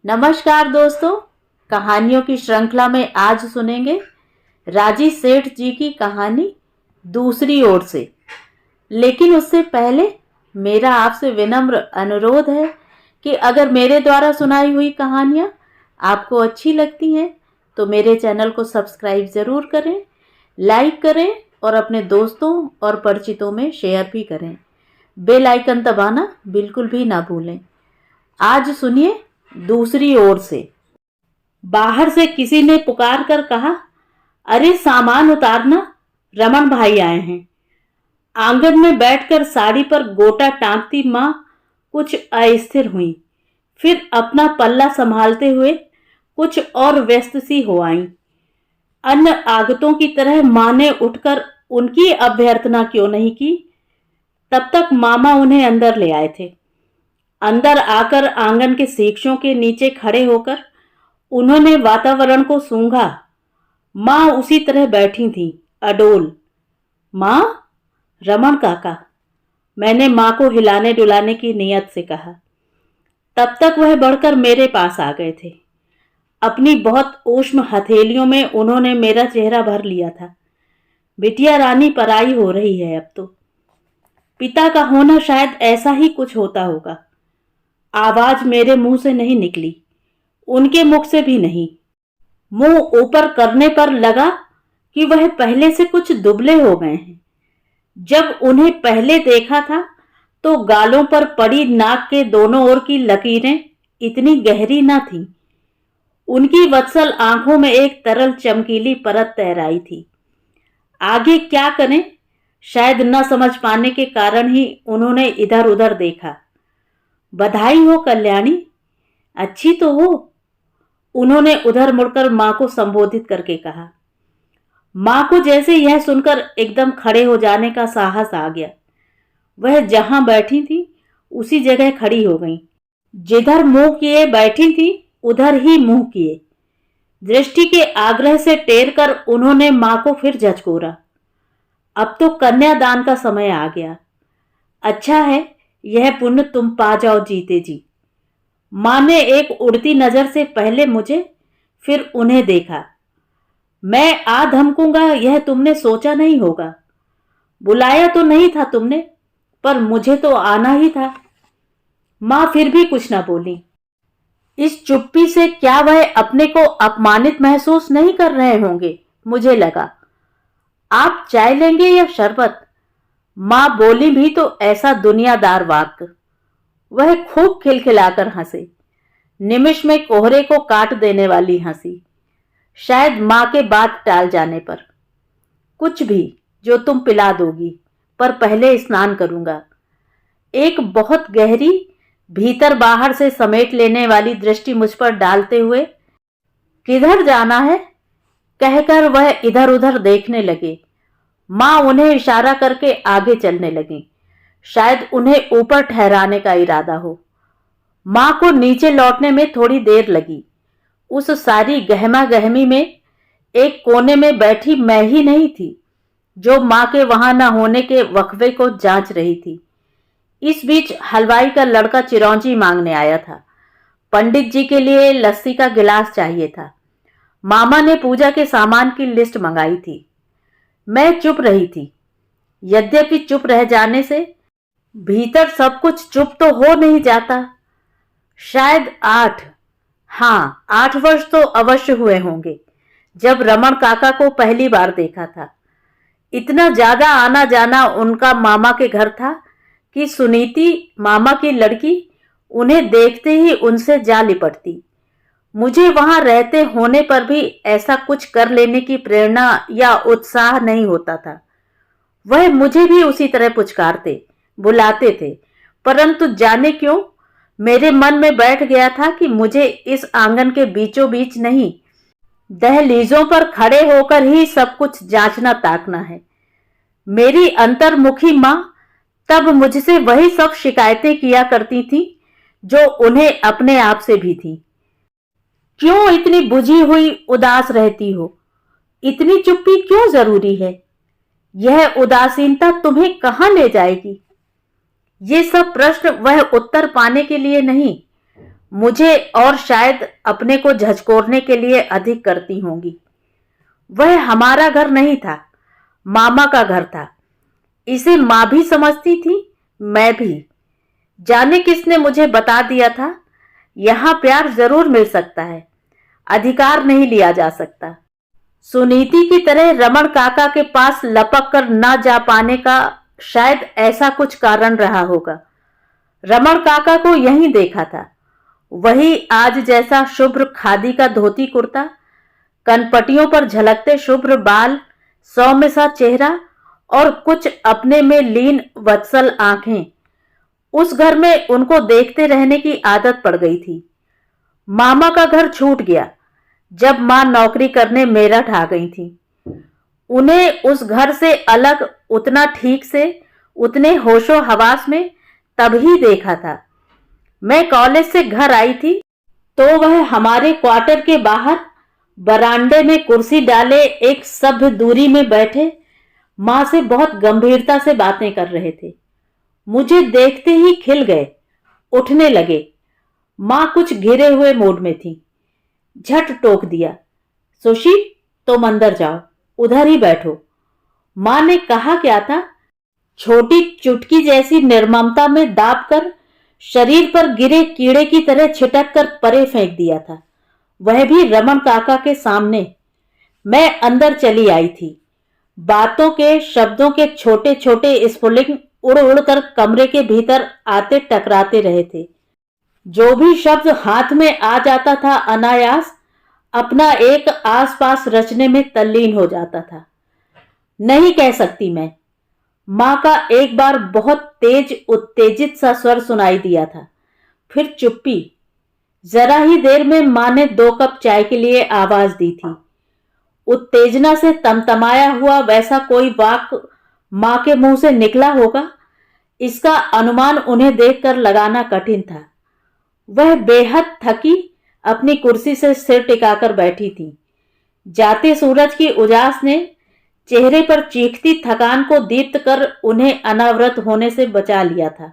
नमस्कार दोस्तों, कहानियों की श्रृंखला में आज सुनेंगे राजी सेठ जी की कहानी दूसरी ओर से। लेकिन उससे पहले मेरा आपसे विनम्र अनुरोध है कि अगर मेरे द्वारा सुनाई हुई कहानियाँ आपको अच्छी लगती हैं तो मेरे चैनल को सब्सक्राइब ज़रूर करें, लाइक करें और अपने दोस्तों और परिचितों में शेयर भी करें। बेल आइकन दबाना बिल्कुल भी ना भूलें। आज सुनिए दूसरी ओर से। बाहर से किसी ने पुकार कर कहा, अरे सामान उतारना, रमन भाई आए हैं। आंगन में बैठकर साड़ी पर गोटा टांगती माँ कुछ अस्थिर हुई, फिर अपना पल्ला संभालते हुए कुछ और व्यस्त सी हो आईं। अन्य आगतों की तरह माँ ने उठकर उनकी अभ्यर्थना क्यों नहीं की। तब तक मामा उन्हें अंदर ले आए थे। अंदर आकर आंगन के वृक्षों के नीचे खड़े होकर उन्होंने वातावरण को सूंघा। माँ उसी तरह बैठी थी, अडोल। माँ, रमन काका, मैंने माँ को हिलाने डुलाने की नीयत से कहा। तब तक वह बढ़कर मेरे पास आ गए थे। अपनी बहुत ऊष्म हथेलियों में उन्होंने मेरा चेहरा भर लिया था। बिटिया रानी पराई हो रही है अब तो। पिता का होना शायद ऐसा ही कुछ होता होगा। आवाज मेरे मुंह से नहीं निकली, उनके मुख से भी नहीं। मुंह ऊपर करने पर लगा कि वह पहले से कुछ दुबले हो गए हैं। जब उन्हें पहले देखा था तो गालों पर पड़ी नाक के दोनों ओर की लकीरें इतनी गहरी न थीं। उनकी वत्सल आंखों में एक तरल चमकीली परत तैराई थी। आगे क्या करें, शायद न समझ पाने के कारण ही उन्होंने इधर उधर देखा। बधाई हो कल्याणी, अच्छी तो हो, उन्होंने उधर मुड़कर मां को संबोधित करके कहा। मां को जैसे यह सुनकर एकदम खड़े हो जाने का साहस आ गया। वह जहां बैठी थी उसी जगह खड़ी हो गई। जिधर मुंह किए बैठी थी उधर ही मुंह किए। दृष्टि के आग्रह से टेर कर उन्होंने मां को फिर झचकोरा। अब तो कन्यादान का समय आ गया। अच्छा है, यह पुण्य तुम पा जाओ जीते जी। मां ने एक उड़ती नजर से पहले मुझे फिर उन्हें देखा। मैं आ धमकूंगा यह तुमने सोचा नहीं होगा। बुलाया तो नहीं था तुमने, पर मुझे तो आना ही था। मां फिर भी कुछ ना बोली। इस चुप्पी से क्या वह अपने को अपमानित महसूस नहीं कर रहे होंगे, मुझे लगा। आप चाय लेंगे या शरबत? मां बोली भी तो ऐसा दुनियादार वाक्य। वह खूब खिलखिलाकर हंसे, निमिष में कोहरे को काट देने वाली हंसी। शायद मां के बात टाल जाने पर। कुछ भी जो तुम पिला दोगी, पर पहले स्नान करूंगा। एक बहुत गहरी, भीतर बाहर से समेट लेने वाली दृष्टि मुझ पर डालते हुए, किधर जाना है कहकर वह इधर उधर देखने लगे। मां उन्हें इशारा करके आगे चलने लगी, शायद उन्हें ऊपर ठहराने का इरादा हो। मां को नीचे लौटने में थोड़ी देर लगी। उस सारी गहमा गहमी में एक कोने में बैठी मैं ही नहीं थी जो मां के वहां न होने के वक्फे को जांच रही थी। इस बीच हलवाई का लड़का चिरौंजी मांगने आया था। पंडित जी के लिए लस्सी का गिलास चाहिए था। मामा ने पूजा के सामान की लिस्ट मंगाई थी। मैं चुप रही थी। यद्यपि चुप रह जाने से भीतर सब कुछ चुप तो हो नहीं जाता। शायद 8 वर्ष तो अवश्य हुए होंगे जब रमन काका को पहली बार देखा था। इतना ज्यादा आना जाना उनका मामा के घर था कि सुनीति, मामा की लड़की, उन्हें देखते ही उनसे जा लिपटती। मुझे वहां रहते होने पर भी ऐसा कुछ कर लेने की प्रेरणा या उत्साह नहीं होता था। वह मुझे भी उसी तरह पुचकारते, बुलाते थे, परंतु जाने क्यों मेरे मन में बैठ गया था कि मुझे इस आंगन के बीचों बीच नहीं, दहलीजों पर खड़े होकर ही सब कुछ जांचना ताकना है। मेरी अंतर्मुखी मां तब मुझसे वही सब शिकायतें किया करती थी जो उन्हें अपने आप से भी थी। क्यों इतनी बुझी हुई उदास रहती हो? इतनी चुप्पी क्यों जरूरी है? यह उदासीनता तुम्हें कहां ले जाएगी? ये सब प्रश्न वह उत्तर पाने के लिए नहीं, मुझे और शायद अपने को झकझोरने के लिए अधिक करती होंगी। वह हमारा घर नहीं था, मामा का घर था। इसे माँ भी समझती थी, मैं भी। जाने किसने मुझे बता दिया था, यहां प्यार जरूर मिल सकता है, अधिकार नहीं लिया जा सकता। सुनीति की तरह रमन काका के पास लपक कर ना जा पाने का शायद ऐसा कुछ कारण रहा होगा। रमन काका को यहीं देखा था, वही आज जैसा शुभ्र खादी का धोती कुर्ता, कनपटियों पर झलकते शुभ्र बाल, सौम्य सा चेहरा और कुछ अपने में लीन वत्सल आंखें। उस घर में उनको देखते रहने की आदत पड़ गई थी। मामा का घर छूट गया जब मां नौकरी करने मेरठ आ गई थी। उन्हें उस घर से अलग उतना ठीक से, उतने होशो हवास में तभी देखा था। मैं कॉलेज से घर आई थी तो वह हमारे क्वार्टर के बाहर बरामदे में कुर्सी डाले एक सभ्य दूरी में बैठे मां से बहुत गंभीरता से बातें कर रहे थे। मुझे देखते ही खिल गए, उठने लगे। मां कुछ घिरे हुए मूड में थी। झट टोक दिया, सुशी तुम अंदर जाओ, उधर ही बैठो। मां ने कहा क्या था, छोटी चुटकी जैसी निर्ममता में दाब कर शरीर पर गिरे कीड़े की तरह छिटक कर परे फेंक दिया था, वह भी रमन काका के सामने। मैं अंदर चली आई थी। बातों के, शब्दों के छोटे छोटे स्फुलिंग उड़ उड़कर कमरे के भीतर आते टकराते रहे थे। जो भी शब्द हाथ में आ जाता था अनायास अपना एक आसपास रचने में तल्लीन हो जाता था। नहीं कह सकती मैं। मां का एक बार बहुत तेज उत्तेजित सा स्वर सुनाई दिया था, फिर चुप्पी। जरा ही देर में मां ने 2 कप चाय के लिए आवाज दी थी। उत्तेजना से तमतमाया हुआ वैसा कोई वाक्य मां के मुंह से निकला होगा, इसका अनुमान उन्हें देखकर लगाना कठिन था। वह बेहद थकी अपनी कुर्सी से सिर टिकाकर बैठी थी। जाते सूरज की उजास ने चेहरे पर चीखती थकान को दीप्त कर उन्हें अनावृत होने से बचा लिया था।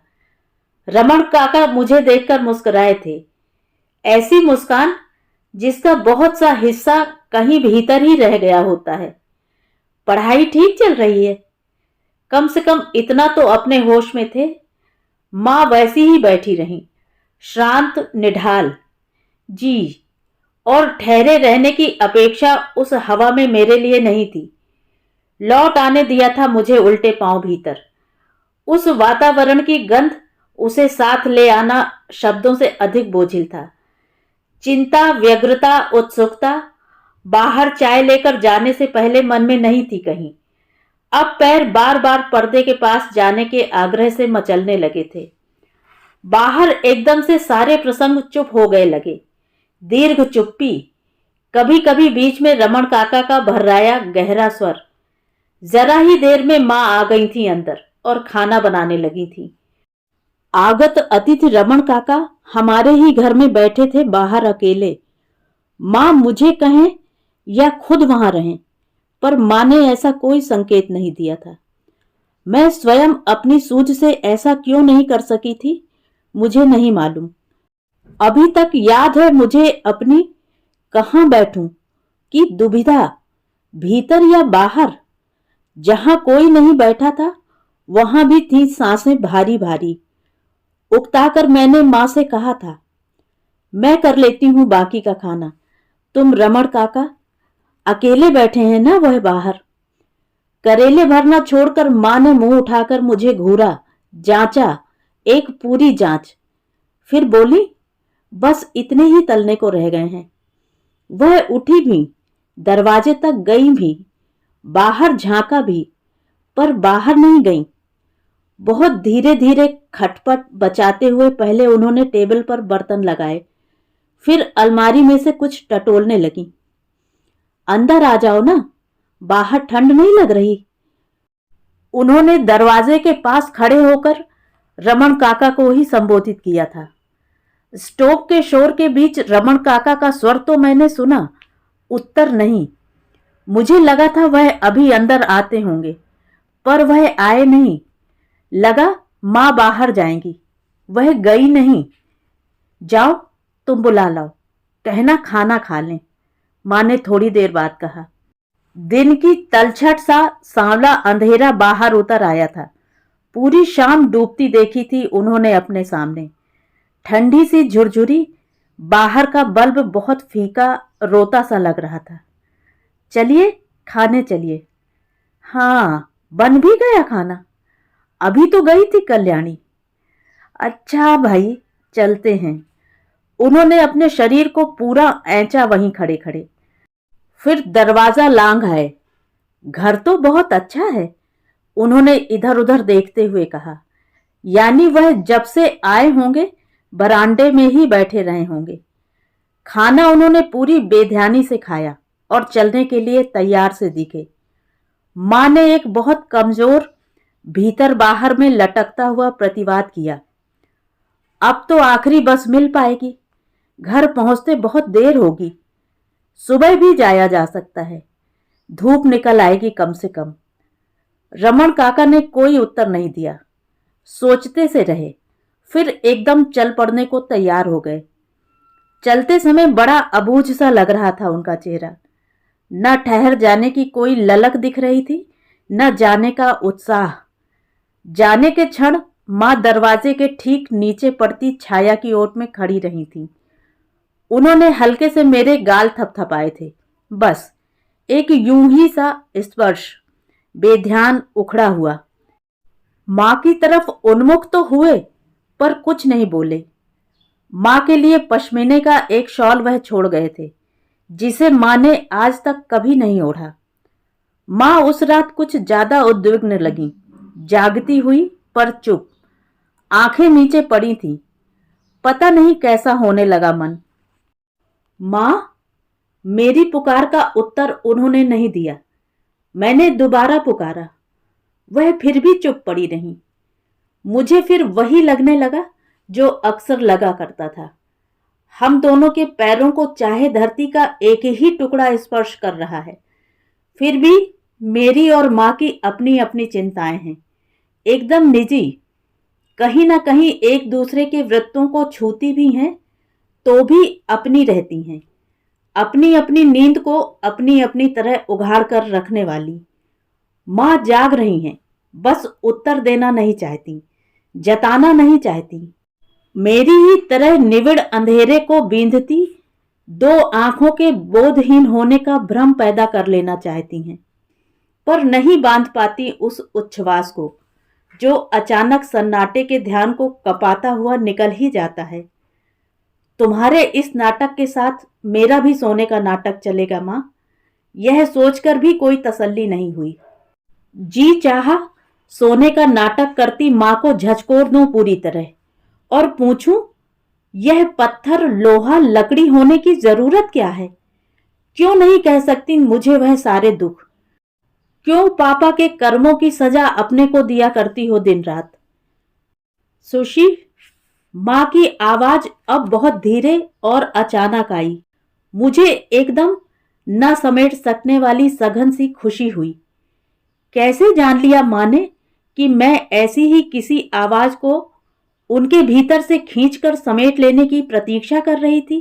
रमन काका मुझे देखकर मुस्कुराए थे, ऐसी मुस्कान जिसका बहुत सा हिस्सा कहीं भीतर ही रह गया होता है। पढ़ाई ठीक चल रही है? कम से कम इतना तो अपने होश में थे। मां वैसी ही बैठी रही, श्रांत निढाल। जी, और ठहरे रहने की अपेक्षा उस हवा में मेरे लिए नहीं थी। लौट आने दिया था मुझे उल्टे पांव भीतर। उस वातावरण की गंध उसे साथ ले आना शब्दों से अधिक बोझिल था। चिंता, व्यग्रता, उत्सुकता बाहर चाय लेकर जाने से पहले मन में नहीं थी कहीं। अब पैर बार बार पर्दे के पास जाने के आग्रह से मचलने लगे थे। बाहर एकदम से सारे प्रसंग चुप हो गए लगे। दीर्घ चुप्पी, कभी कभी बीच में रमन काका का भर्राया गहरा स्वर। जरा ही देर में मां आ गई थी अंदर और खाना बनाने लगी थी। आगत अतिथि रमन काका हमारे ही घर में बैठे थे बाहर अकेले। मां मुझे कहें या खुद वहां रहें, पर मां ने ऐसा कोई संकेत नहीं दिया था। मैं स्वयं अपनी सूझ से ऐसा क्यों नहीं कर सकी थी, मुझे नहीं मालूम। अभी तक याद है मुझे अपनी कहां बैठूं की दुविधा, भीतर या बाहर। जहां कोई नहीं बैठा था वहां भी थी सांसें भारी भारी। उकताकर मैंने मां से कहा था, मैं कर लेती हूं बाकी का खाना, तुम रमन काका अकेले बैठे हैं ना वह बाहर। करेले भरना छोड़कर मां ने मुंह उठाकर मुझे घूरा, जांचा, एक पूरी जांच। फिर बोली, बस इतने ही तलने को रह गए हैं। वह उठी भी, दरवाजे तक गई भी, बाहर झांका भी, पर बाहर नहीं गई। बहुत धीरे धीरे खटपट बचाते हुए पहले उन्होंने टेबल पर बर्तन लगाए, फिर अलमारी में से कुछ टटोलने लगी। अंदर आ जाओ ना, बाहर ठंड नहीं लग रही। उन्होंने दरवाजे के पास खड़े होकर रमन काका को ही संबोधित किया था। स्टोव के शोर के बीच रमन काका का स्वर तो मैंने सुना, उत्तर नहीं। मुझे लगा था वह अभी अंदर आते होंगे, पर वह आए नहीं। लगा मां बाहर जाएंगी, वह गई नहीं। जाओ, तुम बुला लाओ, कहना खाना खा लें, माँ ने थोड़ी देर बाद कहा। दिन की तलछट सा सांवला अंधेरा बाहर उतर आया था। पूरी शाम डूबती देखी थी उन्होंने अपने सामने। ठंडी सी झुरझुरी, बाहर का बल्ब बहुत फीका रोता सा लग रहा था। चलिए खाने चलिए। हाँ, बन भी गया खाना? अभी तो गई थी कल्याणी। अच्छा भाई, चलते हैं। उन्होंने अपने शरीर को पूरा ऐंचा वहीं खड़े खड़े। फिर दरवाजा लांघ आए। घर तो बहुत अच्छा है, उन्होंने इधर उधर देखते हुए कहा। यानी वह जब से आए होंगे बरामदे में ही बैठे रहे होंगे। खाना उन्होंने पूरी बेध्यानी से खाया और चलने के लिए तैयार से दिखे। मां ने एक बहुत कमजोर, भीतर बाहर में लटकता हुआ प्रतिवाद किया। अब तो आखिरी बस मिल पाएगी, घर पहुंचते बहुत देर होगी। सुबह भी जाया जा सकता है, धूप निकल आएगी कम से कम। रमन काका ने कोई उत्तर नहीं दिया, सोचते से रहे। फिर एकदम चल पड़ने को तैयार हो गए। चलते समय बड़ा अबूझ सा लग रहा था उनका चेहरा। न ठहर जाने की कोई ललक दिख रही थी, न जाने का उत्साह। जाने के क्षण मां दरवाजे के ठीक नीचे पड़ती छाया की ओट में खड़ी रही थी। उन्होंने हल्के से मेरे गाल थपथपाए थे, बस एक यूं ही सा स्पर्श, बेध्यान उखड़ा हुआ। मां की तरफ उन्मुख तो हुए पर कुछ नहीं बोले। मां के लिए पश्मीने का एक शॉल वह छोड़ गए थे, जिसे मां ने आज तक कभी नहीं ओढ़ा। मां उस रात कुछ ज्यादा उद्विग्न लगी, जागती हुई पर चुप, आंखें नीचे पड़ी थीं। पता नहीं कैसा होने लगा मन। मां, मेरी पुकार का उत्तर उन्होंने नहीं दिया। मैंने दोबारा पुकारा, वह फिर भी चुप पड़ी रही। मुझे फिर वही लगने लगा जो अक्सर लगा करता था। हम दोनों के पैरों को चाहे धरती का एक ही टुकड़ा स्पर्श कर रहा है, फिर भी मेरी और मां की अपनी अपनी चिंताएं हैं, एकदम निजी, कहीं ना कहीं एक दूसरे के वृत्तों को छूती भी हैं तो भी अपनी रहती हैं, अपनी अपनी नींद को अपनी अपनी तरह उघाड़ कर रखने वाली। मां जाग रही हैं, बस उत्तर देना नहीं चाहती, जताना नहीं चाहती। मेरी ही तरह निविड़ अंधेरे को बींधती दो आंखों के बोधहीन होने का भ्रम पैदा कर लेना चाहती हैं, पर नहीं बांध पाती उस उच्छ्वास को जो अचानक सन्नाटे के ध्यान को कपाता हुआ निकल ही जाता है। तुम्हारे इस नाटक के साथ मेरा भी सोने का नाटक चलेगा मां, यह सोचकर भी कोई तसल्ली नहीं हुई। जी चाहा सोने का नाटक करती मां को झचकोर दूं पूरी तरह और पूछूं, यह पत्थर, लोहा, लकड़ी होने की जरूरत क्या है? क्यों नहीं कह सकती मुझे वह सारे दुख? क्यों पापा के कर्मों की सजा अपने को दिया करती हो दिन रात? सुशी, मां की आवाज अब बहुत धीरे और अचानक आई। मुझे एकदम न समेट सकने वाली सघन सी खुशी हुई। कैसे जान लिया मां ने कि मैं ऐसी ही किसी आवाज को उनके भीतर से खींचकर समेट लेने की प्रतीक्षा कर रही थी?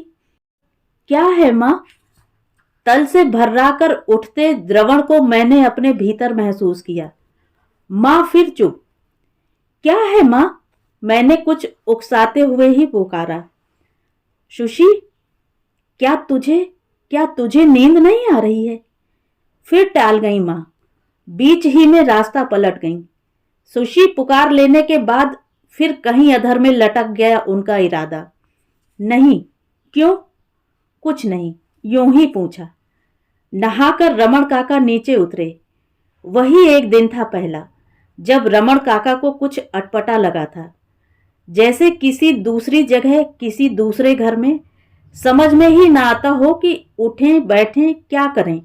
क्या है मां? तल से भर्राकर उठते द्रवण को मैंने अपने भीतर महसूस किया। मां फिर चुप। क्या है मां? मैंने कुछ उकसाते हुए ही पुकारा। सुशी, क्या तुझे नींद नहीं आ रही है? फिर टाल गई मां, बीच ही में रास्ता पलट गई। सुशी पुकार लेने के बाद फिर कहीं अधर में लटक गया उनका इरादा। नहीं। क्यों? कुछ नहीं, यूं ही पूछा। नहाकर रमन काका नीचे उतरे। वही एक दिन था पहला, जब रमन काका को कुछ अटपटा लगा था, जैसे किसी दूसरी जगह, किसी दूसरे घर में समझ में ही ना आता हो कि उठें बैठें क्या करें,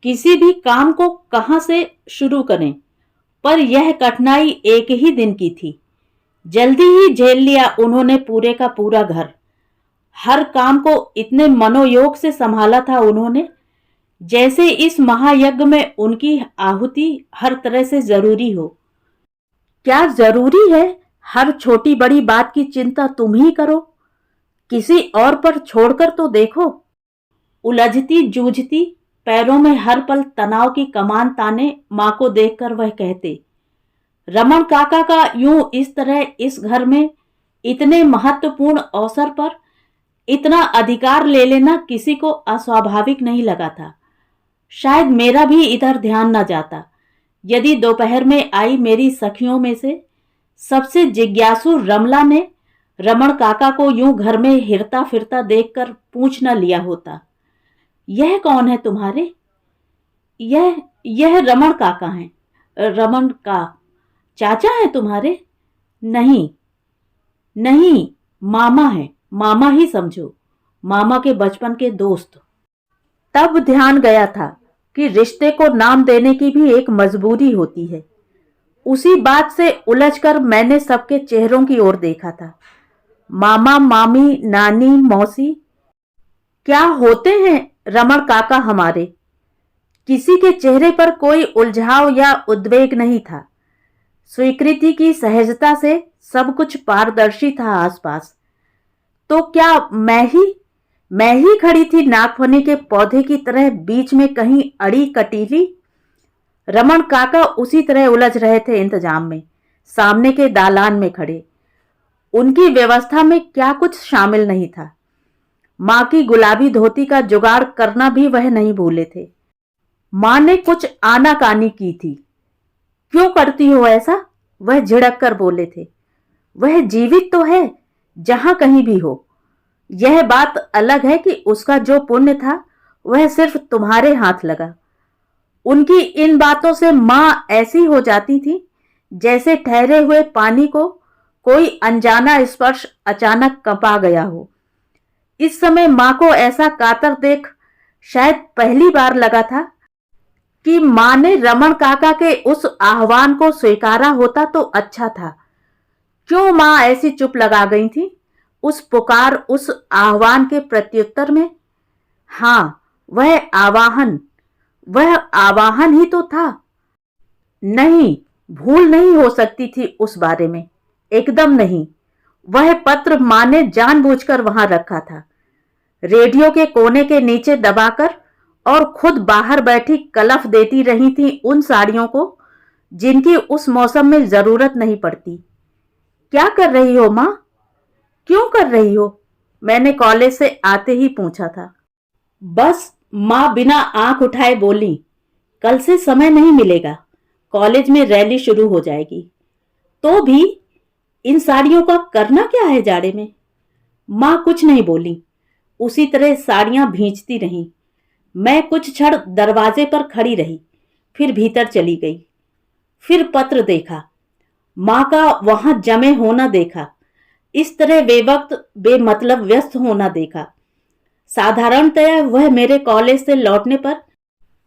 किसी भी काम को कहां से शुरू करें। पर यह कठिनाई एक ही दिन की थी। जल्दी ही झेल लिया उन्होंने पूरे का पूरा घर। हर काम को इतने मनोयोग से संभाला था उन्होंने, जैसे इस महायज्ञ में उनकी आहुति हर तरह से जरूरी हो। क्या जरूरी है हर छोटी बड़ी बात की चिंता तुम ही करो? किसी और पर छोड़कर तो देखो। उलझती जूझती पैरों में हर पल तनाव की कमान ताने मां को देखकर वह कहते, रमन काका का यूं इस तरह इस घर में इतने महत्वपूर्ण अवसर पर इतना अधिकार ले लेना किसी को अस्वाभाविक नहीं लगा था। शायद मेरा भी इधर ध्यान न जाता यदि दोपहर में आई मेरी सखियों में से सबसे जिज्ञासु रमला ने रमन काका को यूं घर में हिरता फिरता देखकर पूछ न लिया होता, यह कौन है तुम्हारे? यह रमन काका हैं। रमन का चाचा है तुम्हारे? नहीं नहीं, मामा है, मामा ही समझो, मामा के बचपन के दोस्त। तब ध्यान गया था कि रिश्ते को नाम देने की भी एक मजबूरी होती है। उसी बात से उलझकर मैंने सबके चेहरों की ओर देखा था। मामा, मामी, नानी, मौसी, क्या होते हैं रमन काका हमारे? किसी के चेहरे पर कोई उलझाव या उद्वेग नहीं था। स्वीकृति की सहजता से सब कुछ पारदर्शी था आसपास। तो क्या मैं ही खड़ी थी नागफनी के पौधे की तरह बीच में कहीं अड़ी कटीली? रमन काका उसी तरह उलझ रहे थे इंतजाम में, सामने के दालान में खड़े। उनकी व्यवस्था में क्या कुछ शामिल नहीं था। मां की गुलाबी धोती का जुगाड़ करना भी वह नहीं भूले थे। मां ने कुछ आनाकानी की थी। क्यों करती हो ऐसा? वह झिड़क कर बोले थे। वह जीवित तो है, जहां कहीं भी हो। यह बात अलग है कि उसका जो पुण्य था वह सिर्फ तुम्हारे हाथ लगा। उनकी इन बातों से मां ऐसी हो जाती थी जैसे ठहरे हुए पानी को कोई अनजाना स्पर्श अचानक कंपा गया हो। इस समय मां को ऐसा कातर देख शायद पहली बार लगा था कि मां ने रमन काका के उस आह्वान को स्वीकारा होता तो अच्छा था। क्यों मां ऐसी चुप लगा गई थी उस पुकार, उस आह्वान के प्रत्युत्तर में? हां, वह आवाहन ही तो था। नहीं, भूल नहीं हो सकती थी उस बारे में, एकदम नहीं। वह पत्र मां ने जानबूझकर वहां रखा था, रेडियो के कोने के नीचे दबाकर, और खुद बाहर बैठी कलफ देती रही थी उन साड़ियों को जिनकी उस मौसम में जरूरत नहीं पड़ती। क्या कर रही हो मां? क्यों कर रही हो? मैंने कॉलेज से आते ही पूछा था। बस, मां बिना आंख उठाए बोली, कल से समय नहीं मिलेगा, कॉलेज में रैली शुरू हो जाएगी। तो भी इन साड़ियों का करना क्या है जाड़े में? मां कुछ नहीं बोली, उसी तरह साड़ियां भींचती रहीं। मैं कुछ क्षण दरवाजे पर खड़ी रही, फिर भीतर चली गई। फिर पत्र देखा, मां का वहां जमे होना देखा, इस तरह बेवक्त बेमतलब व्यस्त होना देखा। साधारणतया वह मेरे कॉलेज से लौटने पर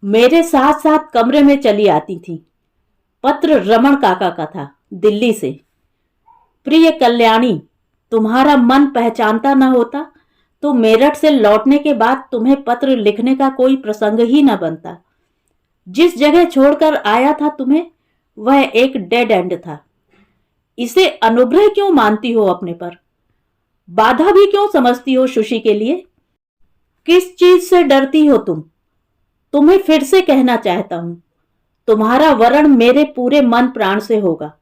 मेरे साथ साथ कमरे में चली आती थी। पत्र रमन काका का था, दिल्ली से। प्रिय कल्याणी, तुम्हारा मन पहचानता न होता तो मेरठ से लौटने के बाद तुम्हें पत्र लिखने का कोई प्रसंग ही न बनता। जिस जगह छोड़कर आया था तुम्हें, वह एक डेड एंड था। इसे अनुग्रह क्यों मानती हो अपने पर? बाधा भी क्यों समझती हो सुशी के लिए? किस चीज से डरती हो तुम? तुम्हें फिर से कहना चाहता हूं, तुम्हारा वरण मेरे पूरे मन प्राण से होगा,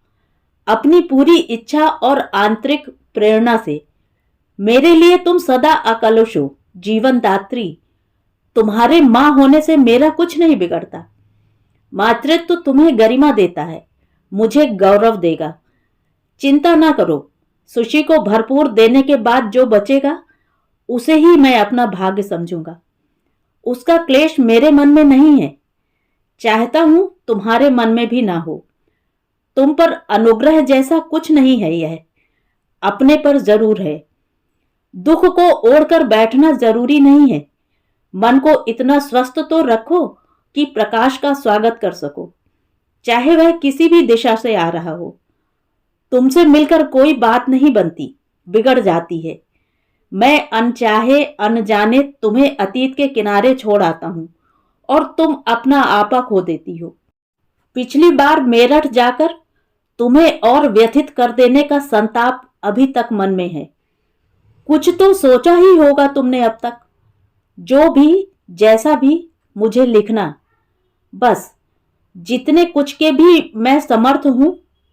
अपनी पूरी इच्छा और आंतरिक प्रेरणा से। मेरे लिए तुम सदा अकलुष हो, जीवन दात्री। तुम्हारे मां होने से मेरा कुछ नहीं बिगड़ता। मातृत्व तुम्हें गरिमा देता है, मुझे गौरव देगा। चिंता ना करो, सुशी को भरपूर देने के बाद जो बचेगा उसे ही मैं अपना भाग्य समझूंगा। उसका क्लेश मेरे मन में नहीं है, चाहता हूं तुम्हारे मन में भी ना हो। तुम पर अनुग्रह जैसा कुछ नहीं है, यह अपने पर जरूर है। दुख को ओढ़कर बैठना जरूरी नहीं है। मन को इतना स्वस्थ तो रखो कि प्रकाश का स्वागत कर सको, चाहे वह किसी भी दिशा से आ रहा हो। तुमसे मिलकर कोई बात नहीं बनती, बिगड़ जाती है। मैं अनचाहे अनजाने तुम्हें अतीत के किनारे छोड़ आता हूं और तुम अपना आपा खो देती हो। पिछली बार मेरठ जाकर तुम्हें और व्यथित कर देने का संताप अभी तक मन में है। कुछ तो सोचा ही होगा तुमने अब तक। जो भी, जैसा भी, मुझे लिखना। बस, जितने कुछ के भी मैं समर्थ हूं,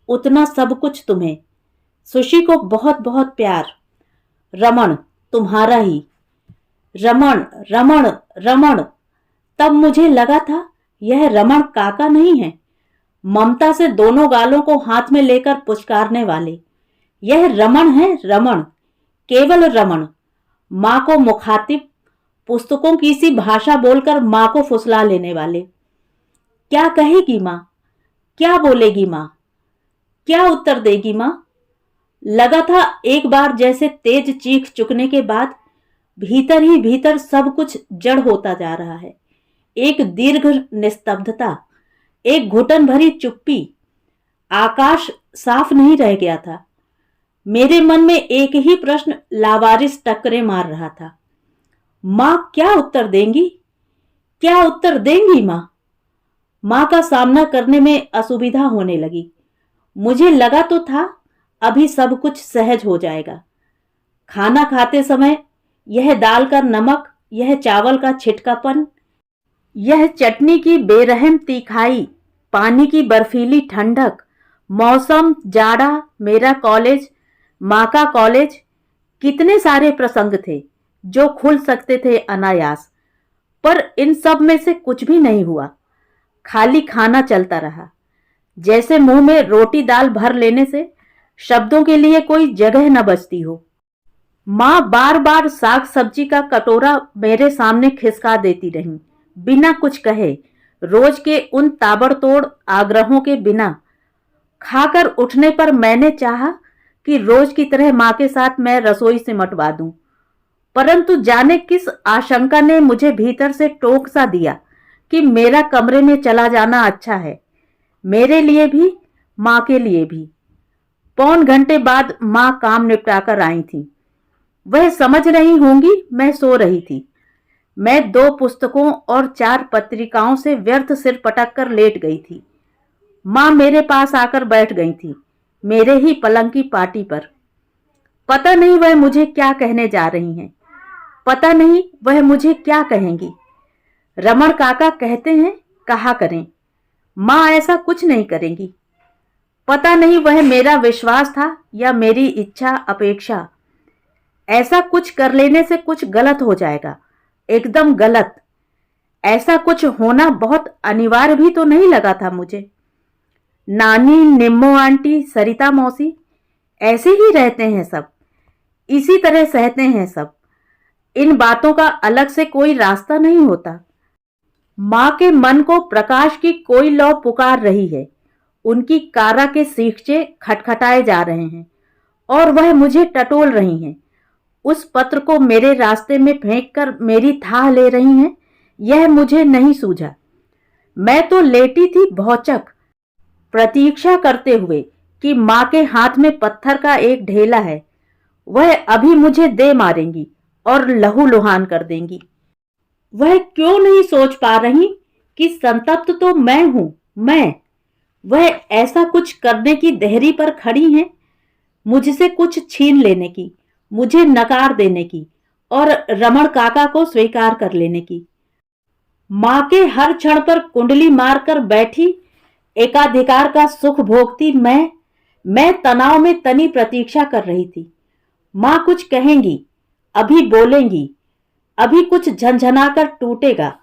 उतना सब कुछ तुम्हें। सुशी को बहुत बहुत प्यार। रमन, तुम्हारा ही। रमन, रमन, रमन। तब मुझे लगा था यह रमन काका नहीं है, ममता से दोनों गालों को हाथ में लेकर पुचकारने वाले। यह रमन है, रमन, केवल रमन। मां को मुखातिब, पुस्तकों की सी भाषा बोलकर मां को फुसला लेने वाले। क्या कहेगी मां? क्या बोलेगी मां? क्या उत्तर देगी मां? लगा था एक बार जैसे तेज चीख चुकने के बाद भीतर ही भीतर सब कुछ जड़ होता जा रहा है। एक दीर्घ निस्तब्धता, एक घुटन भरी चुप्पी। आकाश साफ नहीं रह गया था। मेरे मन में एक ही प्रश्न लावारिस टक्करे मार रहा था। मां क्या उत्तर देंगी? क्या उत्तर देंगी मां? मां का सामना करने में असुविधा होने लगी। मुझे लगा तो था अभी सब कुछ सहज हो जाएगा। खाना खाते समय यह दाल का नमक, यह चावल का छिटकापन, यह चटनी की बेरहम तीखाई, पानी की बर्फीली ठंडक, मौसम, जाड़ा, मेरा कॉलेज, मां का कॉलेज, कितने सारे प्रसंग थे जो खुल सकते थे अनायास। पर इन सब में से कुछ भी नहीं हुआ। खाली खाना चलता रहा, जैसे मुंह में रोटी दाल भर लेने से शब्दों के लिए कोई जगह न बचती हो। मां बार बार साग सब्जी का कटोरा मेरे सामने खिसका देती रहीं, बिना कुछ कहे, रोज के उन ताबड़तोड़ आग्रहों के बिना। खाकर उठने पर मैंने चाहा कि रोज की तरह मां के साथ मैं रसोई से मटवा दूं, परंतु जाने किस आशंका ने मुझे भीतर से टोक सा दिया कि मेरा कमरे में चला जाना अच्छा है, मेरे लिए भी, मां के लिए भी। पौन घंटे बाद मां काम निपटाकर आई थी। वह समझ रही होंगी मैं सो रही थी। मैं 2 पुस्तकों और 4 पत्रिकाओं से व्यर्थ सिर पटक कर लेट गई थी। मां मेरे पास आकर बैठ गई थी, मेरे ही पलंग की पाटी पर। पता नहीं वह मुझे क्या कहने जा रही हैं, पता नहीं वह मुझे क्या कहेंगी। रमन काका कहते हैं कहा करें, मां ऐसा कुछ नहीं करेंगी। पता नहीं वह मेरा विश्वास था या मेरी इच्छा, अपेक्षा। ऐसा कुछ कर लेने से कुछ गलत हो जाएगा, एकदम गलत। ऐसा कुछ होना बहुत अनिवार्य भी तो नहीं लगा था मुझे। नानी, निम्मो आंटी, सरिता मौसी ऐसे ही रहते हैं सब, इसी तरह सहते हैं सब। इन बातों का अलग से कोई रास्ता नहीं होता। मां के मन को प्रकाश की कोई लौ पुकार रही है। उनकी कारा के सीखचे खटखटाए जा रहे हैं और वह मुझे टटोल रही हैं। उस पत्र को मेरे रास्ते में फेंककर मेरी थाह ले रही हैं, यह मुझे नहीं सूझा। मैं तो लेटी थी भौचक, प्रतीक्षा करते हुए कि मां के हाथ में पत्थर का एक ढेला है, वह अभी मुझे दे मारेंगी और लहूलुहान कर देंगी। वह क्यों नहीं सोच पा रही कि संतप्त तो मैं हूं, मैं। वह ऐसा कुछ करने की देहरी पर खड़ी हैं, मुझसे कुछ छीन लेने की, मुझे नकार देने की और रमन काका को स्वीकार कर लेने की। मां के हर क्षण पर कुंडली मारकर बैठी एकाधिकार का सुख भोगती मैं तनाव में तनी प्रतीक्षा कर रही थी। मां कुछ कहेंगी, अभी बोलेंगी, अभी कुछ झंझनाकर टूटेगा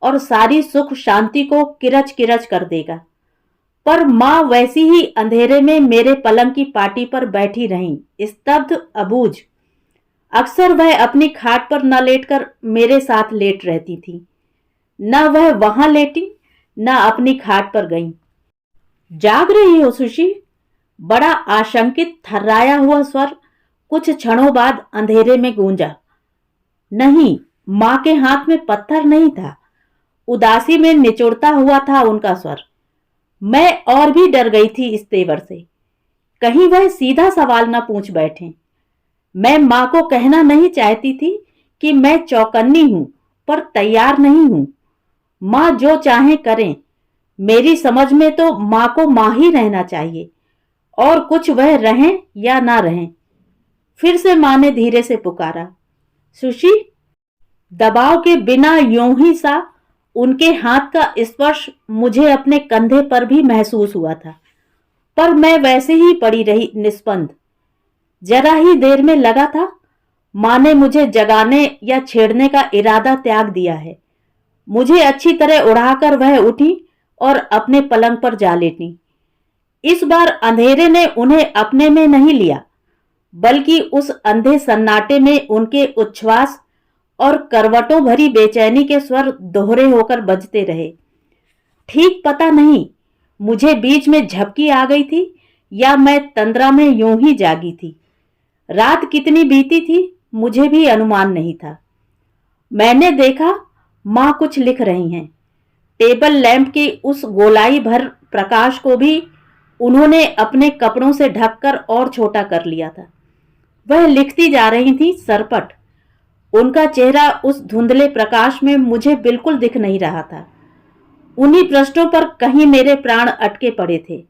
और सारी सुख शांति को किरच किरच कर देगा। पर मां वैसी ही अंधेरे में मेरे पलंग की पाटी पर बैठी रहीं, स्तब्ध, अबूझ। अक्सर वह अपनी खाट पर न लेटकर मेरे साथ लेट रहती थी। न वह वहां लेटी, न अपनी खाट पर गईं। जाग रही हो सुशी? बड़ा आशंकित थर्राया हुआ स्वर कुछ क्षणों बाद अंधेरे में गूंजा। नहीं, मां के हाथ में पत्थर नहीं था। उदासी में निचुड़ता हुआ था उनका स्वर। मैं और भी डर गई थी इस तेवर से, कहीं वह सीधा सवाल न पूछ बैठे। मैं मां को कहना नहीं चाहती थी कि मैं चौकन्नी हूं, पर तैयार नहीं हूं। मां जो चाहे करें, मेरी समझ में तो मां को मां ही रहना चाहिए, और कुछ वह रहें या ना रहें। फिर से माँ ने धीरे से पुकारा, सुशी। दबाव के बिना यूं ही सा उनके हाथ का स्पर्श मुझे अपने कंधे पर भी महसूस हुआ था, पर मैं वैसे ही पड़ी रही निस्पंद। जरा ही देर में लगा था माँ ने मुझे जगाने या छेड़ने का इरादा त्याग दिया है। मुझे अच्छी तरह उड़ाकर वह उठी और अपने पलंग पर जा लेटी। इस बार अंधेरे ने उन्हें अपने में नहीं लिया, बल्कि उस अंधे सन्नाटे में उनके उच्छ्वास और करवटों भरी बेचैनी के स्वर दोहरे होकर बजते रहे। ठीक पता नहीं मुझे बीच में झपकी आ गई थी या मैं तंद्रा में यूं ही जागी थी। रात कितनी बीती थी मुझे भी अनुमान नहीं था। मैंने देखा माँ कुछ लिख रही हैं। टेबल लैंप की उस गोलाई भर प्रकाश को भी उन्होंने अपने कपड़ों से ढककर और छोटा कर लिया था। वह लिखती जा रही थी सरपट। उनका चेहरा उस धुंधले प्रकाश में मुझे बिल्कुल दिख नहीं रहा था। उन्हीं पृष्ठों पर कहीं मेरे प्राण अटके पड़े थे।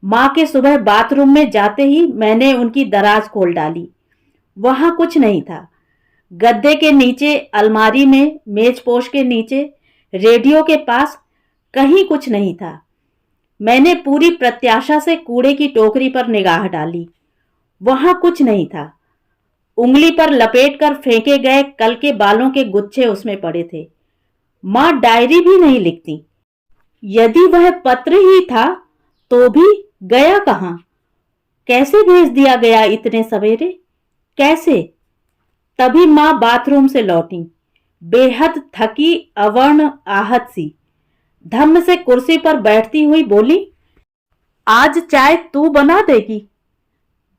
माँ के सुबह बाथरूम में जाते ही मैंने उनकी दराज खोल डाली। वहां कुछ नहीं था। गद्दे के नीचे, अलमारी में, मेजपोश के नीचे, रेडियो के पास कहीं कुछ नहीं था। मैंने पूरी प्रत्याशा से कूड़े की टोकरी पर निगाह डाली। वहां कुछ नहीं था। उंगली पर लपेटकर फेंके गए कल के बालों के गुच्छे उसमें पड़े थे। माँ डायरी भी नहीं लिखती। यदि वह पत्र ही था तो भी गया कहां? कैसे भेज दिया गया इतने सवेरे? कैसे? तभी माँ बाथरूम से लौटी, बेहद थकी, अवर्ण, आहत सी। धम्म से कुर्सी पर बैठती हुई बोली, आज चाय तू बना देगी?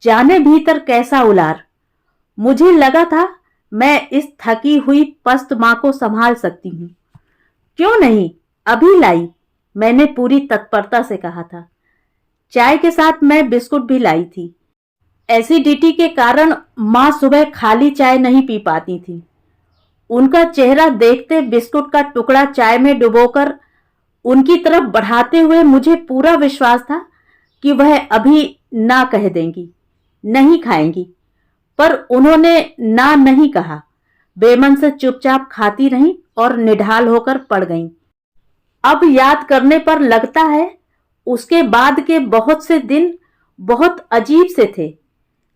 जाने भीतर कैसा उलार। मुझे लगा था मैं इस थकी हुई पस्त माँ को संभाल सकती हूं। क्यों नहीं, अभी लाई, मैंने पूरी तत्परता से कहा था। चाय के साथ मैं बिस्कुट भी लाई थी। एसिडिटी के कारण माँ सुबह खाली चाय नहीं पी पाती थी। उनका चेहरा देखते बिस्कुट का टुकड़ा चाय में डुबोकर उनकी तरफ बढ़ाते हुए मुझे पूरा विश्वास था कि वह अभी ना कह देंगी, नहीं खाएंगी। पर उन्होंने ना नहीं कहा। बेमन से चुपचाप खाती रहीं और निढाल होकर पड़ गईं। अब याद करने पर लगता है उसके बाद के बहुत से दिन बहुत अजीब से थे।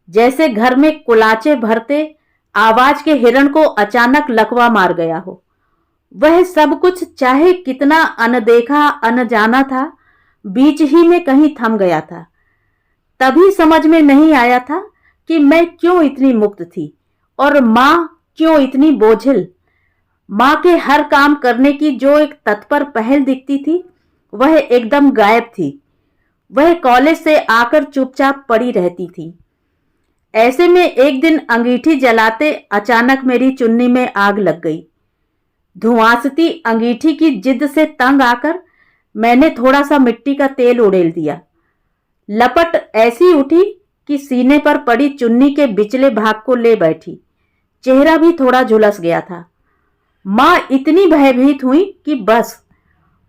जैसे घर में कुलाचे भरते आवाज के हिरण को अचानक लकवा मार गया हो। वह सब कुछ चाहे कितना अनदेखा अनजाना था, बीच ही में कहीं थम गया था। तभी समझ में नहीं आया था कि मैं क्यों इतनी मुक्त थी और माँ क्यों इतनी बोझिल। माँ के हर काम करने की जो एक तत्पर पहल दिखती थी वह एकदम गायब थी। वह कॉलेज से आकर चुपचाप पड़ी रहती थी। ऐसे में एक दिन अंगीठी जलाते अचानक मेरी चुन्नी में आग लग गई। धुआंसती अंगीठी की जिद से तंग आकर मैंने थोड़ा सा मिट्टी का तेल उड़ेल दिया। लपट ऐसी उठी कि सीने पर पड़ी चुन्नी के बिचले भाग को ले बैठी। चेहरा भी थोड़ा झुलस गया था। माँ इतनी भयभीत हुई कि बस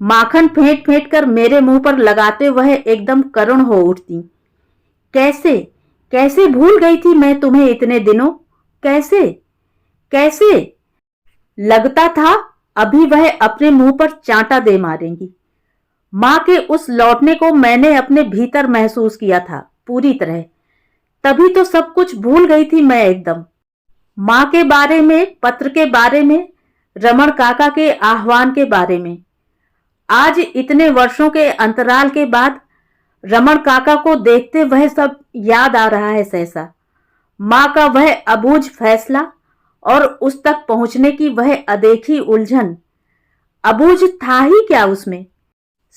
माखन फेंट फेंट कर मेरे मुंह पर लगाते वह एकदम करुण हो उठती। कैसे कैसे भूल गई थी मैं तुम्हें इतने दिनों? कैसे कैसे? लगता था अभी वह अपने मुंह पर चांटा दे मारेंगी। माँ के उस लौटने को मैंने अपने भीतर महसूस किया था पूरी तरह। तभी तो सब कुछ भूल गई थी मैं एकदम। माँ के बारे में, पत्र के बारे में, रमण काका के आह्वान के बारे में। आज इतने वर्षों के अंतराल के बाद रमण काका को देखते वह सब याद आ रहा है सहसा। माँ का वह अबूझ फैसला और उस तक पहुंचने की वह अदेखी उलझन। अबूझ था ही क्या उसमें?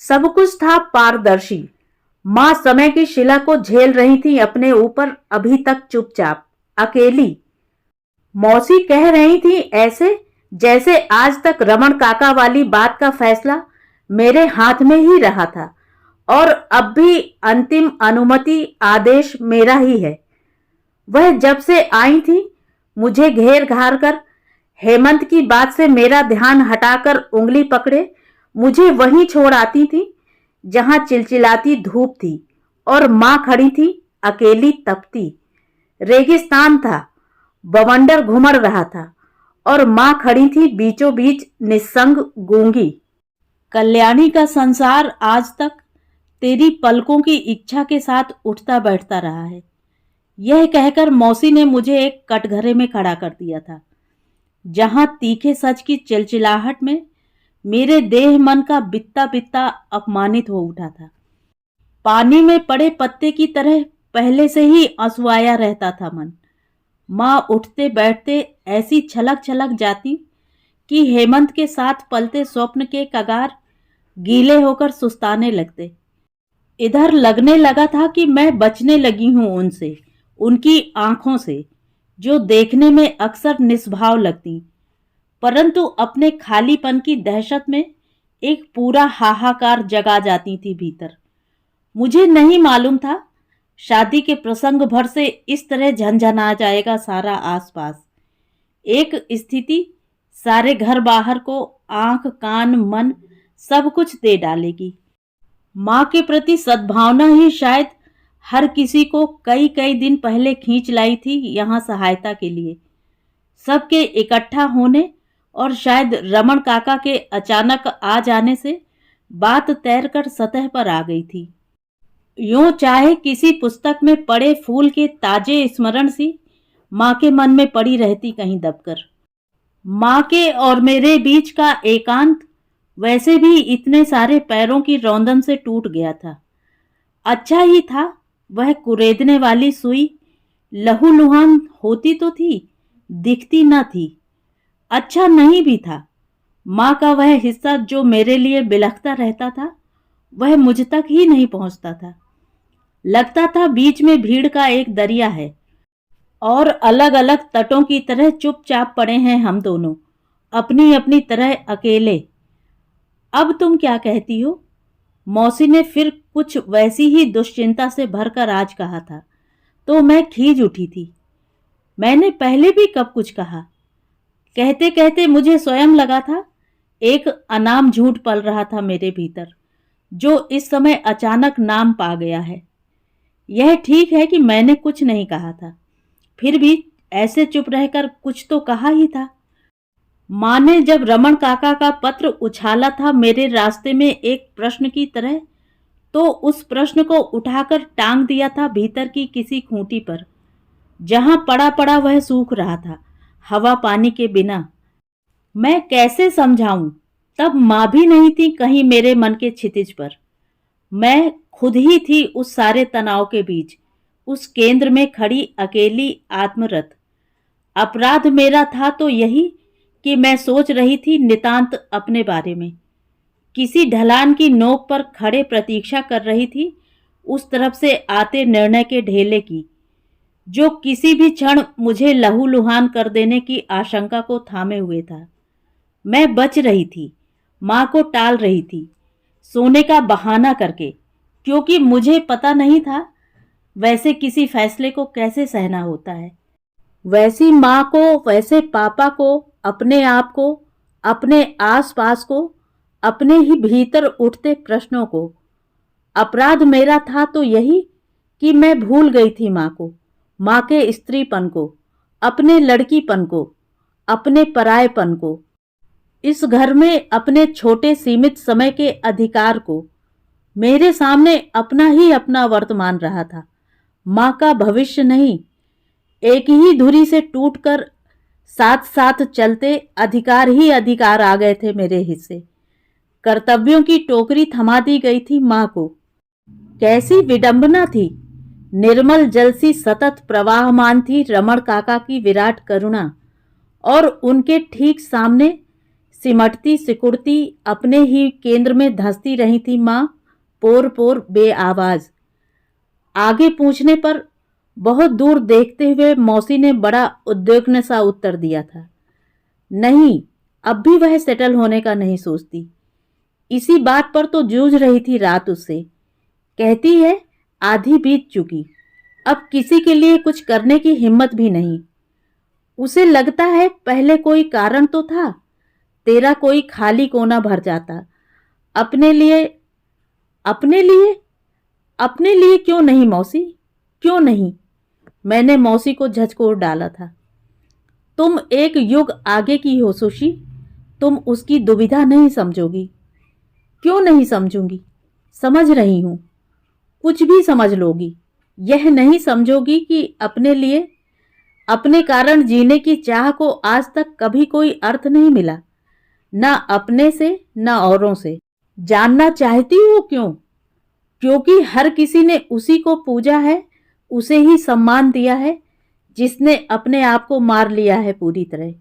सब कुछ था पारदर्शी। माँ समय की शिला को झेल रही थी अपने ऊपर, अभी तक चुपचाप, अकेली। मौसी कह रही थी ऐसे जैसे आज तक रमण काका वाली बात का फैसला मेरे हाथ में ही रहा था और अब भी अंतिम अनुमति आदेश मेरा ही है। वह जब से आई थी मुझे घेर घार कर हेमंत की बात से मेरा ध्यान हटाकर उंगली पकड़े मुझे वहीं छोड़ आती थी जहां चिलचिलाती धूप थी और माँ खड़ी थी अकेली तपती। रेगिस्तान था, बवंडर घुमड़ रहा था और माँ खड़ी थी बीचों बीच निस्संग गूंगी। कल्याणी का संसार आज तक तेरी पलकों की इच्छा के साथ उठता बैठता रहा है, यह कहकर मौसी ने मुझे एक कटघरे में खड़ा कर दिया था, जहां तीखे सच की चिलचिलाहट में मेरे देह मन का बित्ता बित्ता अपमानित हो उठा था। पानी में पड़े पत्ते की तरह पहले से ही असुआया रहता था मन। माँ उठते बैठते ऐसी छलक छलक जाती कि हेमंत के साथ पलते स्वप्न के कगार गीले होकर सुस्ताने लगते। इधर लगने लगा था कि मैं बचने लगी हूं उनसे, उनकी आंखों से, जो देखने में अक्सर निस्भाव लगती, परंतु अपने खालीपन की दहशत में एक पूरा हाहाकार जगा जाती थी भीतर। मुझे नहीं मालूम था शादी के प्रसंग भर से इस तरह झंझना जाएगा सारा आसपास। एक स्थिति सारे घर बाहर को आंख कान मन सब कुछ दे डालेगी। माँ के प्रति सद्भावना ही शायद हर किसी को कई कई दिन पहले खींच लाई थी यहाँ सहायता के लिए। सबके इकट्ठा होने और शायद रमन काका के अचानक आ जाने से बात तैरकर सतह पर आ गई थी। यूं चाहे किसी पुस्तक में पड़े फूल के ताजे स्मरण सी माँ के मन में पड़ी रहती कहीं दबकर। माँ के और मेरे बीच का एकांत वैसे भी इतने सारे पैरों की रौंदन से टूट गया था। अच्छा ही था वह कुरेदने वाली सुई लहूलुहान होती तो थी, दिखती न थी। अच्छा नहीं भी था माँ का वह हिस्सा जो मेरे लिए बिलखता रहता था, वह मुझ तक ही नहीं पहुंचता था। लगता था बीच में भीड़ का एक दरिया है और अलग अलग तटों की तरह चुपचाप पड़े हैं हम दोनों, अपनी अपनी तरह अकेले। अब तुम क्या कहती हो? मौसी ने फिर कुछ वैसी ही दुश्चिंता से भरकर आज कहा था, तो मैं खींच उठी थी। मैंने पहले भी कब कुछ कहा? कहते कहते मुझे स्वयं लगा था एक अनाम झूठ पल रहा था मेरे भीतर, जो इस समय अचानक नाम पा गया है। यह ठीक है कि मैंने कुछ नहीं कहा था, फिर भी ऐसे चुप रहकर कुछ तो कहा ही था। माँ ने जब रमन काका का पत्र उछाला था मेरे रास्ते में एक प्रश्न की तरह, तो उस प्रश्न को उठाकर टांग दिया था भीतर की किसी खूंटी पर, जहां पड़ा पड़ा वह सूख रहा था, हवा पानी के बिना। मैं कैसे समझाऊं? तब माँ भी नहीं थी कहीं मेरे मन के क्षितिज पर। मैं खुद ही थी उस सारे तनाव के बीच, उस केंद्र में खड़ी अकेली आत्मरत। अपराध मेरा था तो यही कि मैं सोच रही थी नितांत अपने बारे में, किसी ढलान की नोक पर खड़े प्रतीक्षा कर रही थी उस तरफ से आते निर्णय के ढेले की, जो किसी भी क्षण मुझे लहूलुहान कर देने की आशंका को थामे हुए था। मैं बच रही थी, माँ को टाल रही थी, सोने का बहाना करके, क्योंकि मुझे पता नहीं था वैसे किसी फैसले को कैसे सहना होता है। वैसी माँ को, वैसे पापा को, अपने आप को, अपने आसपास को, अपने ही भीतर उठते प्रश्नों को। अपराध मेरा था तो यही कि मैं भूल गई थी माँ को, माँ के स्त्रीपन को, अपने लड़कीपन को, अपने परायेपन को, इस घर में अपने छोटे सीमित समय के अधिकार को। मेरे सामने अपना ही अपना वर्तमान रहा था, माँ का भविष्य नहीं। एक ही धुरी से टूटकर साथ साथ चलते अधिकार ही अधिकार आ गए थे मेरे हिस्से। कर्तव्यों की टोकरी थमा दी गई थी माँ को। कैसी विडंबना थी! निर्मल जल सी सतत प्रवाहमान थी रमण काका की विराट करुणा, और उनके ठीक सामने सिमटती सिकुड़ती अपने ही केंद्र में धंसती रही थी माँ, पोर पोर बेआवाज। आगे पूछने पर बहुत दूर देखते हुए मौसी ने बड़ा उद्विग्न सा उत्तर दिया था, नहीं, अब भी वह सेटल होने का नहीं सोचती। इसी बात पर तो जूझ रही थी रात उससे। कहती है आधी बीत चुकी, अब किसी के लिए कुछ करने की हिम्मत भी नहीं। उसे लगता है पहले कोई कारण तो था, तेरा कोई खाली कोना भर जाता। अपने लिए, अपने लिए, अपने लिए क्यों नहीं मौसी, क्यों नहीं? मैंने मौसी को झचकोर डाला था। तुम एक युग आगे की हो सुशी, तुम उसकी दुविधा नहीं समझोगी। क्यों नहीं समझूंगी? समझ रही हूं, कुछ भी समझ लोगी। यह नहीं समझोगी कि अपने लिए, अपने कारण जीने की चाह को आज तक कभी कोई अर्थ नहीं मिला, ना अपने से ना औरों से। जानना चाहती हो क्यों? क्योंकि हर किसी ने उसी को पूजा है, उसे ही सम्मान दिया है जिसने अपने आप को मार लिया है पूरी तरह,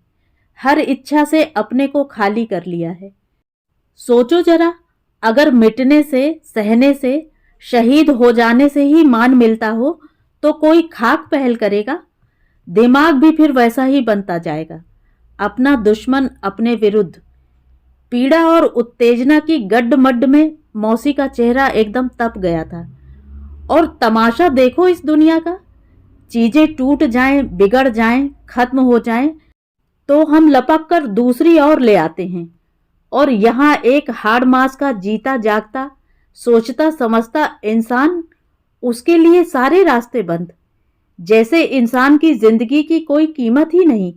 हर इच्छा से अपने को खाली कर लिया है। सोचो जरा, अगर मिटने से, सहने से, शहीद हो जाने से ही मान मिलता हो तो कोई खाक पहल करेगा? दिमाग भी फिर वैसा ही बनता जाएगा, अपना दुश्मन अपने विरुद्ध। पीड़ा और उत्तेजना की गड्ढ-मड्ढ में मौसी का चेहरा एकदम तप गया था। और तमाशा देखो इस दुनिया का, चीजें टूट जाएं, बिगड़ जाएं, खत्म हो जाएं, तो हम लपक कर दूसरी ओर ले आते हैं। और यहाँ एक हाड़ मास का जीता जागता, सोचता समझता इंसान, उसके लिए सारे रास्ते बंद, जैसे इंसान की जिंदगी की कोई कीमत ही नहीं।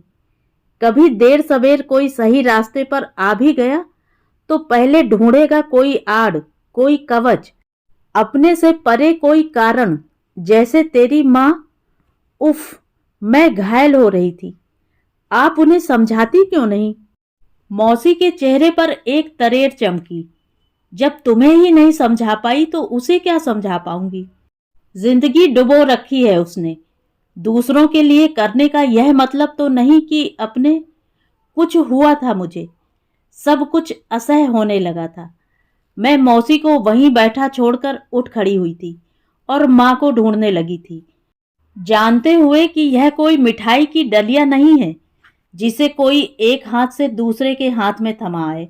कभी देर सवेर कोई सही रास्ते पर आ भी गया तो पहले ढूंढेगा कोई आड़, कोई कवच, अपने से परे कोई कारण। जैसे तेरी माँ। उफ, मैं घायल हो रही थी। आप उन्हें समझाती क्यों नहीं? मौसी के चेहरे पर एक तरेर चमकी। जब तुम्हें ही नहीं समझा पाई तो उसे क्या समझा पाऊंगी? जिंदगी डुबो रखी है उसने। दूसरों के लिए करने का यह मतलब तो नहीं कि अपने। कुछ हुआ था मुझे, सब कुछ असह्य होने लगा था। मैं मौसी को वहीं बैठा छोड़कर उठ खड़ी हुई थी और माँ को ढूंढने लगी थी, जानते हुए कि यह कोई मिठाई की डलिया नहीं है जिसे कोई एक हाथ से दूसरे के हाथ में थमाए।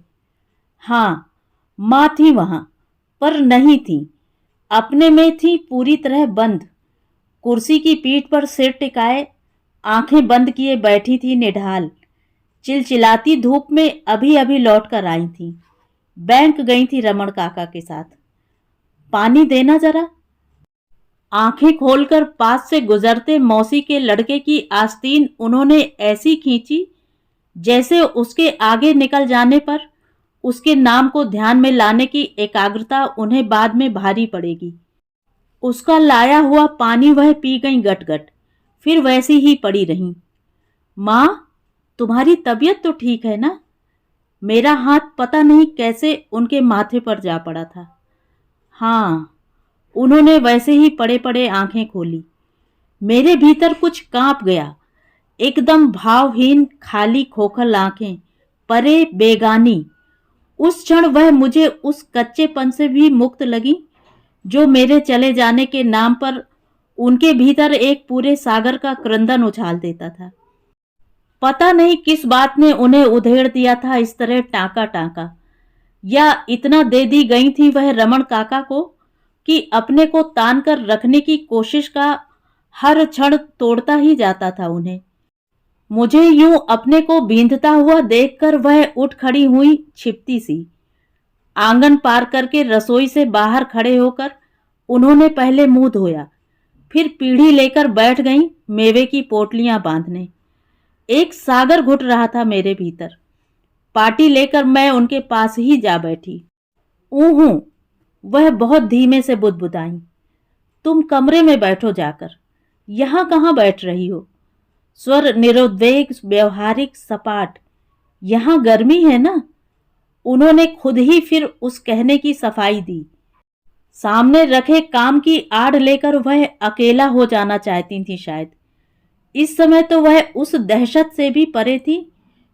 हाँ, माँ थी वहां, पर नहीं थी, अपने में थी पूरी तरह बंद। कुर्सी की पीठ पर सिर टिकाए, आंखें बंद किए बैठी थी निढाल। चिलचिलाती धूप में अभी अभी लौट कर आई थी। बैंक गई थी रमन काका के साथ। पानी देना जरा। आंखें खोलकर पास से गुजरते मौसी के लड़के की आस्तीन उन्होंने ऐसी खींची जैसे उसके आगे निकल जाने पर उसके नाम को ध्यान में लाने की एकाग्रता उन्हें बाद में भारी पड़ेगी। उसका लाया हुआ पानी वह पी गई गट-गट, फिर वैसी ही पड़ी रहीं। माँ, तुम्हारी तबीयत तो ठीक है ना? मेरा हाथ पता नहीं कैसे उनके माथे पर जा पड़ा था। हाँ, उन्होंने वैसे ही पड़े पड़े आंखें खोली। मेरे भीतर कुछ कांप गया, एकदम भावहीन, खाली खोखल आंखें, परे, बेगानी। उस क्षण वह मुझे उस कच्चेपन से भी मुक्त लगी जो मेरे चले जाने के नाम पर उनके भीतर एक पूरे सागर का क्रंदन उछाल देता था। पता नहीं किस बात ने उन्हें उधेड़ दिया था इस तरह टांका टांका, या इतना दे दी गई थी वह रमन काका को कि अपने को तान कर रखने की कोशिश का हर क्षण तोड़ता ही जाता था उन्हें। मुझे यूं अपने को बींधता हुआ देखकर वह उठ खड़ी हुई छिपती सी। आंगन पार करके रसोई से बाहर खड़े होकर उन्होंने पहले मुंह धोया, फिर पीढ़ी लेकर बैठ गईं मेवे की पोटलियां बांधने। एक सागर घुट रहा था मेरे भीतर। पार्टी लेकर मैं उनके पास ही जा बैठी। ऊहू, वह बहुत धीमे से बुदबुदाई। तुम कमरे में बैठो जाकर, यहां कहां बैठ रही हो? स्वर निरुद्वेग, व्यवहारिक, सपाट। यहां गर्मी है ना? उन्होंने खुद ही फिर उस कहने की सफाई दी। सामने रखे काम की आड़ लेकर वह अकेला हो जाना चाहती थी शायद। इस समय तो वह उस दहशत से भी परे थी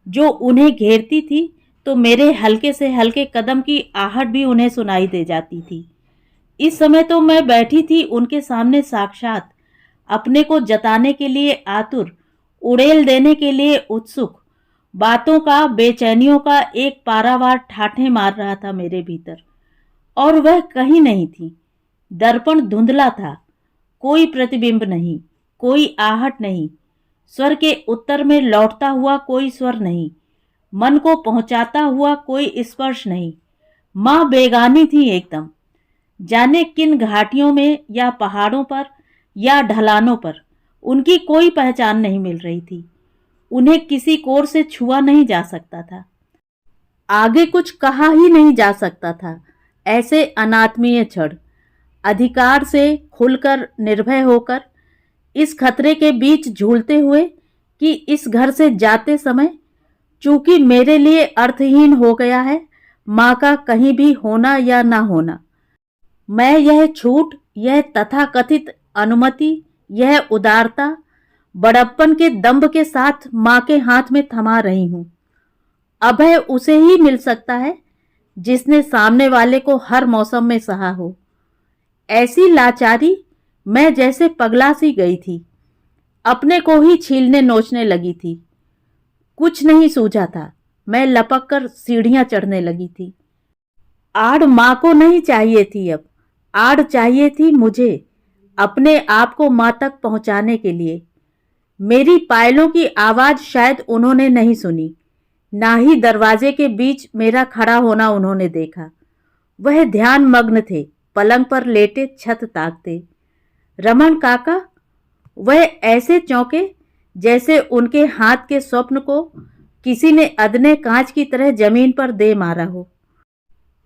जो उन्हें घेरती थी, तो मेरे हल्के से हल्के कदम की आहट भी उन्हें सुनाई दे जाती थी। इस समय तो मैं बैठी थी उनके सामने साक्षात, अपने को जताने के लिए आतुर, उड़ेल देने के लिए उत्सुक। बातों का, बेचैनियों का एक पारावार ठाठे मार रहा था मेरे भीतर, और वह कहीं नहीं थी। दर्पण धुंधला था, कोई प्रतिबिंब नहीं, कोई आहट नहीं, स्वर के उत्तर में लौटता हुआ कोई स्वर नहीं, मन को पहुंचाता हुआ कोई स्पर्श नहीं। माँ बेगानी थी एकदम, जाने किन घाटियों में या पहाड़ों पर या ढलानों पर उनकी कोई पहचान नहीं मिल रही थी। उन्हें किसी कोर से छुआ नहीं जा सकता था, आगे कुछ कहा ही नहीं जा सकता था। ऐसे अनात्मीय क्षण, अधिकार से खुलकर निर्भय होकर इस खतरे के बीच झूलते हुए कि इस घर से जाते समय चूंकि मेरे लिए अर्थहीन हो गया है माँ का कहीं भी होना या ना होना, मैं यह छूट, यह तथाकथित अनुमति, यह उदारता बड़प्पन के दंभ के साथ माँ के हाथ में थमा रही हूं। अभय उसे ही मिल सकता है जिसने सामने वाले को हर मौसम में सहा हो। ऐसी लाचारी, मैं जैसे पगला सी गई थी, अपने को ही छीलने नोचने लगी थी। कुछ नहीं सूझा था, मैं लपक कर सीढ़ियां चढ़ने लगी थी। आड़ माँ को नहीं चाहिए थी, अब आड़ चाहिए थी मुझे, अपने आप को माँ तक पहुंचाने के लिए। मेरी पायलों की आवाज शायद उन्होंने नहीं सुनी, ना ही दरवाजे के बीच मेरा खड़ा होना उन्होंने देखा। वह ध्यान मग्न थे, पलंग पर लेटे छत ताकते। रमन काका, वह ऐसे चौंके जैसे उनके हाथ के स्वप्न को किसी ने अदने कांच की तरह जमीन पर दे मारा हो।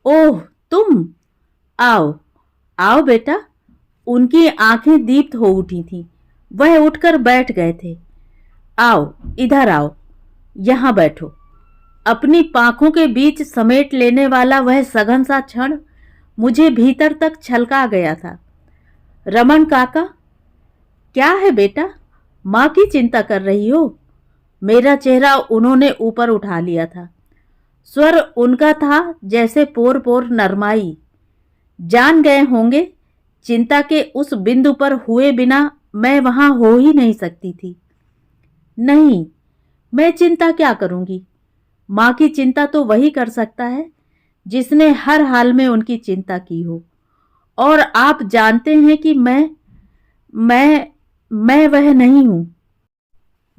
ओह तुम, आओ आओ बेटा। उनकी आंखें दीप्त हो उठी थीं। वह उठकर बैठ गए थे। आओ इधर आओ, यहां बैठो। अपनी पांखों के बीच समेट लेने वाला वह सघन सा क्षण मुझे भीतर तक छलका गया था। रमन काका, क्या है बेटा, माँ की चिंता कर रही हो? मेरा चेहरा उन्होंने ऊपर उठा लिया था। स्वर उनका था जैसे पोर पोर नरमाई। जान गए होंगे चिंता के उस बिंदु पर हुए बिना मैं वहां हो ही नहीं सकती थी। नहीं, मैं चिंता क्या करूंगी? माँ की चिंता तो वही कर सकता है जिसने हर हाल में उनकी चिंता की हो। और आप जानते हैं कि मैं वह नहीं हूं।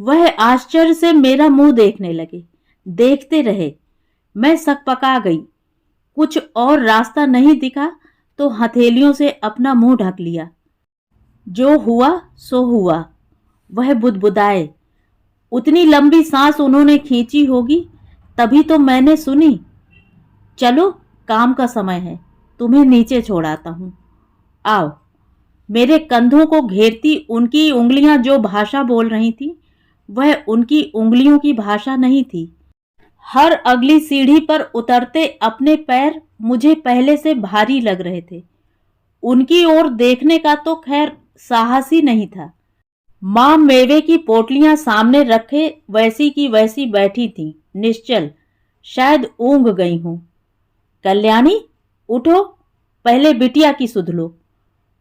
वह आश्चर्य से मेरा मुंह देखने लगे, देखते रहे। मैं सकपका गई। कुछ और रास्ता नहीं दिखा तो हथेलियों से अपना मुंह ढक लिया। जो हुआ सो हुआ, वह बुदबुदाए। उतनी लंबी सांस उन्होंने खींची होगी, तभी तो मैंने सुनी। चलो, काम का समय है, तुम्हें नीचे छोड़ाता हूं। आओ। मेरे कंधों को घेरती उनकी उंगलियां जो भाषा बोल रही थी, वह उनकी उंगलियों की भाषा नहीं थी। हर अगली सीढ़ी पर उतरते अपने पैर मुझे पहले से भारी लग रहे थे। उनकी ओर देखने का तो खैर साहस ही नहीं था। माँ मेवे की पोटलियां सामने रखे वैसी की वैसी बैठी थी, निश्चल, शायद ऊंघ गई हूं। कल्याणी, उठो, पहले बिटिया की सुध लो।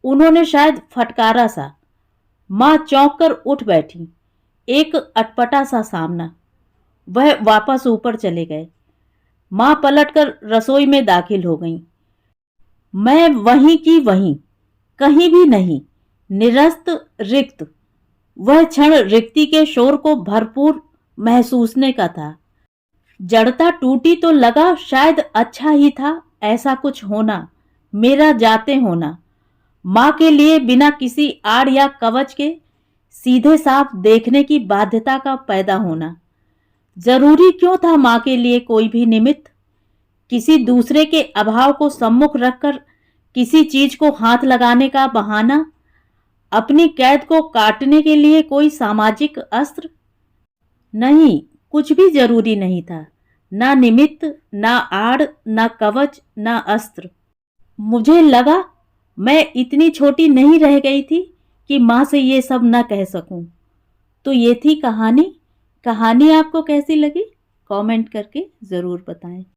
उन्होंने शायद फटकारा सा। माँ चौंक कर उठ बैठी, एक अटपटा सा सामना। वह वापस ऊपर चले गए। माँ पलटकर रसोई में दाखिल हो गईं। मैं वहीं की वहीं, कहीं भी नहीं, निरस्त, रिक्त। वह क्षण रिक्ति के शोर को भरपूर महसूसने का था। जड़ता टूटी तो लगा शायद अच्छा ही था ऐसा कुछ होना, मेरा जाते होना। माँ के लिए बिना किसी आड़ या कवच के सीधे साफ देखने की बाध्यता का पैदा होना। जरूरी क्यों था माँ के लिए कोई भी निमित्त? किसी दूसरे के अभाव को सम्मुख रखकर किसी चीज को हाथ लगाने का बहाना? अपनी कैद को काटने के लिए कोई सामाजिक अस्त्र? नहीं, कुछ भी जरूरी नहीं था। ना निमित्त, ना आड़, ना कवच, ना अस्त्र। मुझे लगा मैं इतनी छोटी नहीं रह गई थी कि माँ से ये सब न कह सकूं। तो ये थी कहानी। कहानी आपको कैसी लगी? कमेंट करके ज़रूर बताएं।